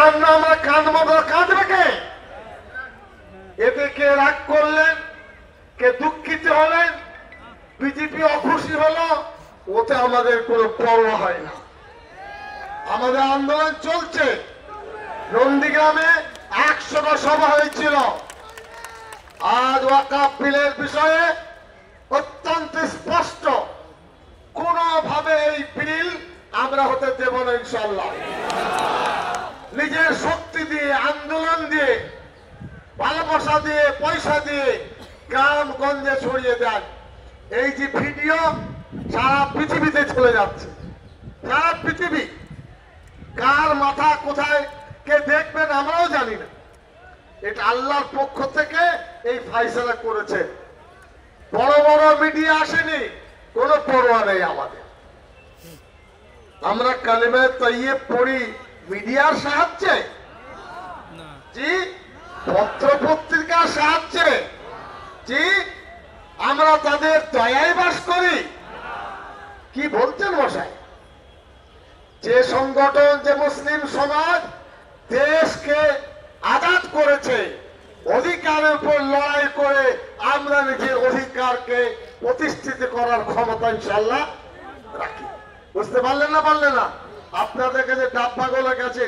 জন্য আমরা কাঁদবে কে? এতে কে রাগ করলেন, কে দুঃখিত হলেন, বিজেপি অখুশি হলো, ওতে আমাদের কোনো পরোয়া হয় না। আমাদের আন্দোলন চলছে। নন্দীগ্রামে 100টা সভা হয়েছিল। আজ ওয়াকফ বিলের বিষয়ে অত্যন্ত স্পষ্ট, কোনোভাবে এই বিল আমরা হতে দেব না ইনশাআল্লাহ। নিজের শক্তি দিয়ে, আন্দোলন দিয়ে, ভালোবাসা দিয়ে, পয়সা দিয়ে গ্রামগঞ্জে ছড়িয়ে দেন। এই যে ভিডিও সারা পৃথিবীতে চলে যাচ্ছে, সারা পৃথিবী, কার মাথা কোথায় কে দেখবেন আমরাও জানি না। এটা আল্লাহর পক্ষ থেকে এই ফাইসালা করেছে। বড় বড় মিডিয়া আসেনি, কোনো পরোয়া নেই আমাদের। আমরা কালিমা তাইয়্যিব পড়ি মিডিয়ার সাহায্যে, জি, পত্র পত্রিকার সাহায্যে, জি, আমরা তাদের দয়ায় বাস করি। কি বলছেন মশাই? যে সংগঠন, যে মুসলিম সমাজ দেশকে আজাদ করেছে, অধিকারের উপর লড়াই করে আমরা নিজের অধিকারকে প্রতিষ্ঠিত করার ক্ষমতা ইনশাআল্লাহ রাখি। বুঝতে পারলেন না? পারলেন না? আপনাদের কাছে ডাব্বাগুলোর কাছে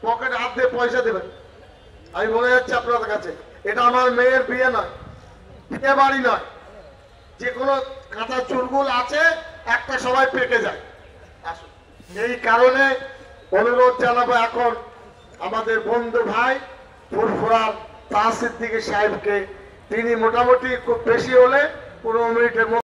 পকেটে হাত দিয়ে পয়সা দেবেন। আমি বলে যাচ্ছি আপনাদের কাছে, এটা আমার মেয়ের বিয়ে নয়, বিয়ে বাড়ি নয়। যে কোনো কাঁচা চুলগুল আছে, একটা সবাই পেকে যায়। আসুন, এই কারণে অনুরোধ জানাবো এখন আমাদের বন্ধু ভাই ফুরফুরার তাসিদ্দিকী সাহেবকে। তিনি মোটামুটি খুব বেশি হলে 15 মিনিটের